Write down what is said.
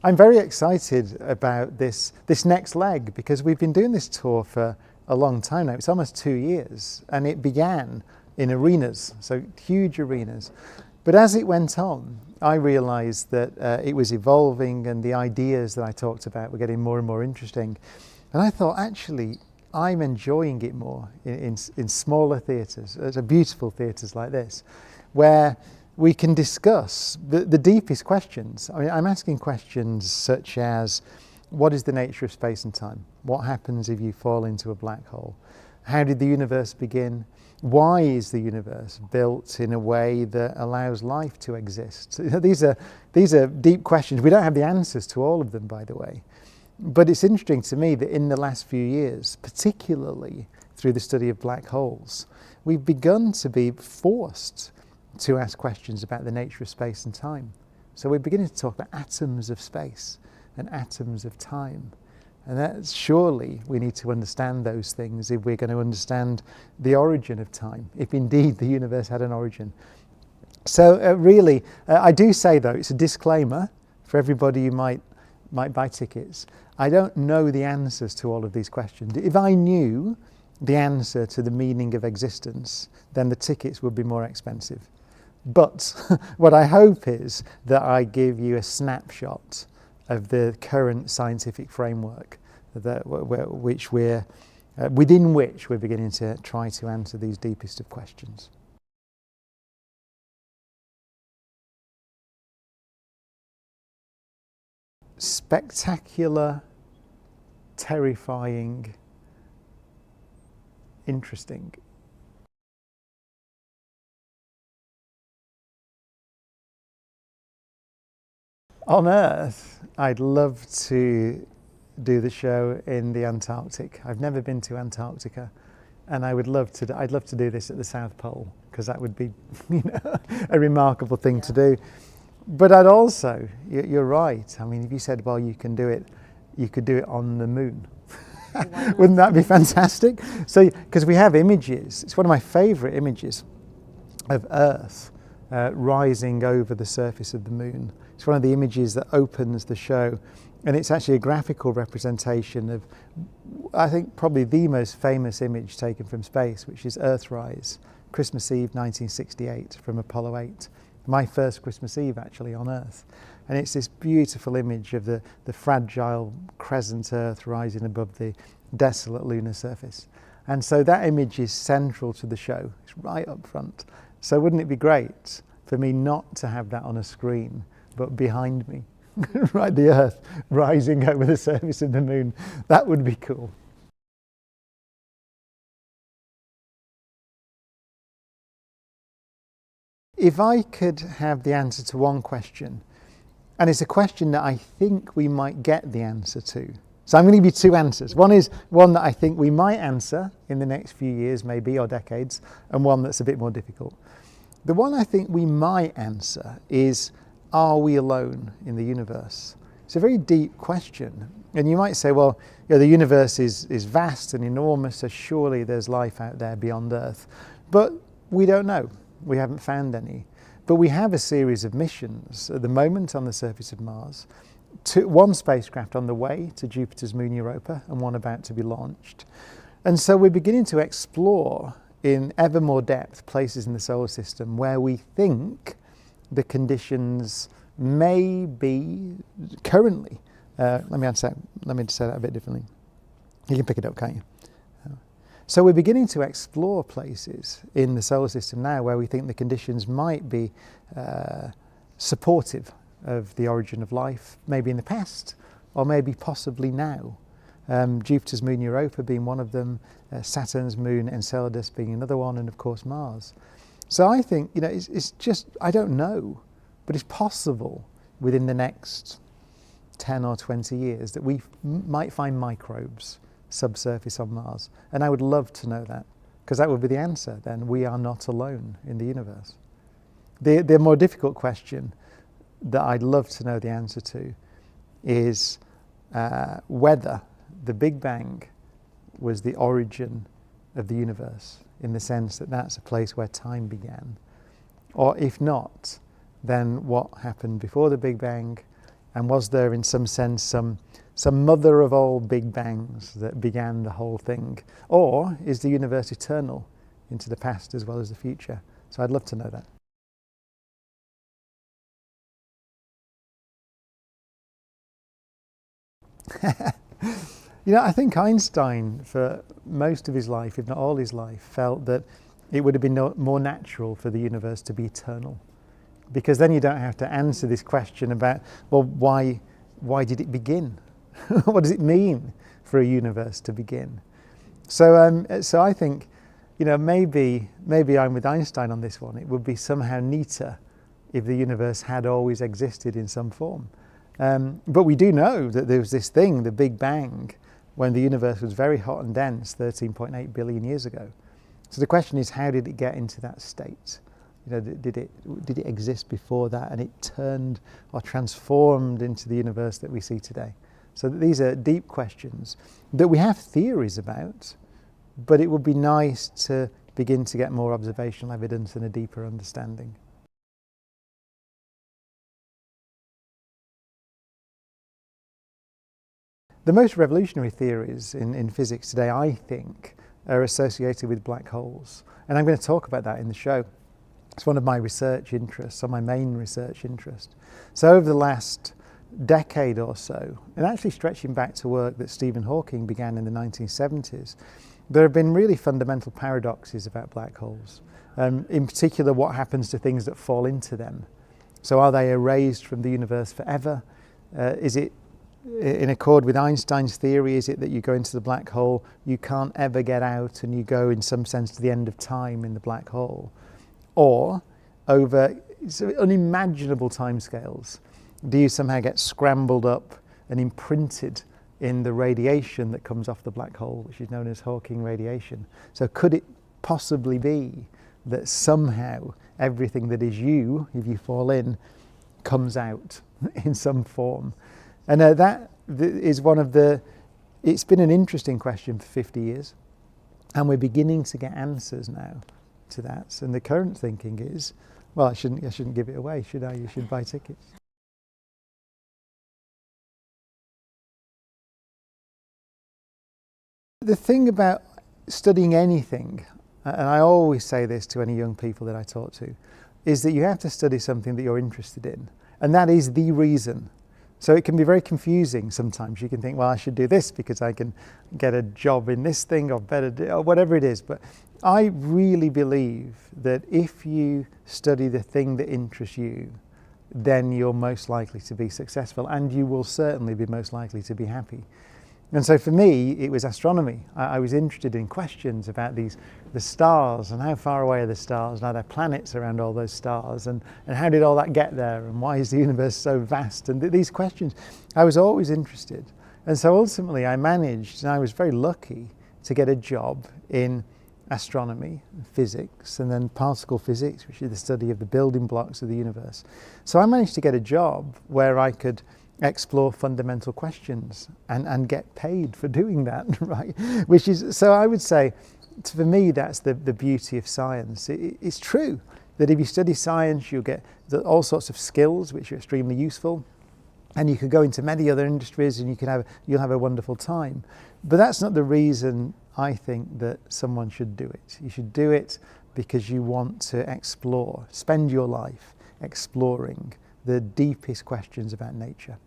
I'm very excited about this next leg because we've been doing this tour for a long time now. It's almost 2 years, and it began in arenas, so huge arenas. But as it went on, I realised that it was evolving and the ideas that I talked about were getting more and more interesting. And I thought, actually, I'm enjoying it more in smaller theatres, beautiful theatres like this, where we can discuss the deepest questions. I mean, I'm asking questions such as, what is the nature of space and time? What happens if you fall into a black hole? How did the universe begin? Why is the universe built in a way that allows life to exist? These are deep questions. We don't have the answers to all of them, by the way. But it's interesting to me that in the last few years, particularly through the study of black holes, we've begun to be forced to ask questions about the nature of space and time. So we're beginning to talk about atoms of space and atoms of time. And that surely we need to understand those things if we're going to understand the origin of time, if indeed the universe had an origin. So really, I do say though, it's a disclaimer for everybody who might buy tickets. I don't know the answers to all of these questions. If I knew the answer to the meaning of existence, then the tickets would be more expensive. But what I hope is that I give you a snapshot of the current scientific framework within which we're beginning to try to answer these deepest of questions. Spectacular, terrifying, interesting. On Earth, I'd love to do the show in the Antarctic. I've never been to Antarctica, and I'd love to do this at the South Pole, because that would be, a remarkable thing to do. But I'd also, you're right. I mean, if you said, well, you could do it on the moon. Wouldn't that be fantastic? So, because we have images, it's one of my favourite images of Earth rising over the surface of the moon. It's one of the images that opens the show, and it's actually a graphical representation of, I think, probably the most famous image taken from space, which is Earthrise, Christmas Eve 1968 from Apollo 8. My first Christmas Eve actually on Earth. And it's this beautiful image of the fragile crescent Earth rising above the desolate lunar surface. And so that image is central to the show. It's right up front. So wouldn't it be great for me not to have that on a screen, but behind me, right, the Earth rising over the surface of the moon? That would be cool. If I could have the answer to one question, and it's a question that I think we might get the answer to. So I'm going to give you two answers. One is one that I think we might answer in the next few years, maybe, or decades, and one that's a bit more difficult. The one I think we might answer is, are we alone in the universe? It's a very deep question. And you might say, well, the universe is vast and enormous, so surely there's life out there beyond Earth. But we don't know. We haven't found any. But we have a series of missions at the moment on the surface of Mars. One spacecraft on the way to Jupiter's moon Europa, and one about to be launched. And so we're beginning to explore in ever more depth places in the solar system where we think the conditions may be currently. Let me say that a bit differently. You can pick it up, can't you? So we're beginning to explore places in the solar system now where we think the conditions might be supportive of the origin of life, maybe in the past, or maybe possibly now. Jupiter's moon Europa being one of them, Saturn's moon Enceladus being another one, and of course Mars. So I think, it's just, I don't know, but it's possible within the next 10 or 20 years that we might find microbes subsurface on Mars. And I would love to know that, because that would be the answer. Then we are not alone in the universe. The more difficult question that I'd love to know the answer to is whether the Big Bang was the origin of the universe, in the sense that that's a place where time began. Or if not, then what happened before the Big Bang? And was there in some sense some mother of all big bangs that began the whole thing? Or is the universe eternal into the past as well as the future? So I'd love to know that. I think Einstein, for most of his life, if not all his life, felt that it would have been more natural for the universe to be eternal. Because then you don't have to answer this question about, well, why did it begin? What does it mean for a universe to begin? So I think, maybe I'm with Einstein on this one. It would be somehow neater if the universe had always existed in some form. But we do know that there was this thing, the Big Bang, when the universe was very hot and dense 13.8 billion years ago. So the question is, how did it get into that state? Did it exist before that and it turned or transformed into the universe that we see today? So these are deep questions that we have theories about, but it would be nice to begin to get more observational evidence and a deeper understanding. The most revolutionary theories in physics today, I think, are associated with black holes. And I'm going to talk about that in the show. It's one of my research interests, or my main research interest. So over the last decade or so, and actually stretching back to work that Stephen Hawking began in the 1970s, there have been really fundamental paradoxes about black holes. In particular, what happens to things that fall into them. So are they erased from the universe forever? Is it in accord with Einstein's theory? Is it that you go into the black hole, you can't ever get out, and you go in some sense to the end of time in the black hole? Or over unimaginable timescales, do you somehow get scrambled up and imprinted in the radiation that comes off the black hole, which is known as Hawking radiation? So could it possibly be that somehow everything that is you, if you fall in, comes out in some form? And that is it's been an interesting question for 50 years, and we're beginning to get answers now to that. And the current thinking is, well, I shouldn't give it away, should I? You should buy tickets. The thing about studying anything, and I always say this to any young people that I talk to, is that you have to study something that you're interested in. And that is the reason. So it can be very confusing sometimes. You can think, well, I should do this because I can get a job in this thing, or or whatever it is. But I really believe that if you study the thing that interests you, then you're most likely to be successful, and you will certainly be most likely to be happy. And so for me, it was astronomy. I was interested in questions about the stars, and how far away are the stars, and are there planets around all those stars, and how did all that get there, and why is the universe so vast? And these questions, I was always interested. And so ultimately I managed, and I was very lucky, to get a job in astronomy, physics, and then particle physics, which is the study of the building blocks of the universe. So I managed to get a job where I could explore fundamental questions and get paid for doing that, right? So I would say, for me, that's the beauty of science. It's true that if you study science, you'll get all sorts of skills which are extremely useful, and you could go into many other industries and you'll have a wonderful time. But that's not the reason I think that someone should do it. You should do it because you want to explore, spend your life exploring the deepest questions about nature.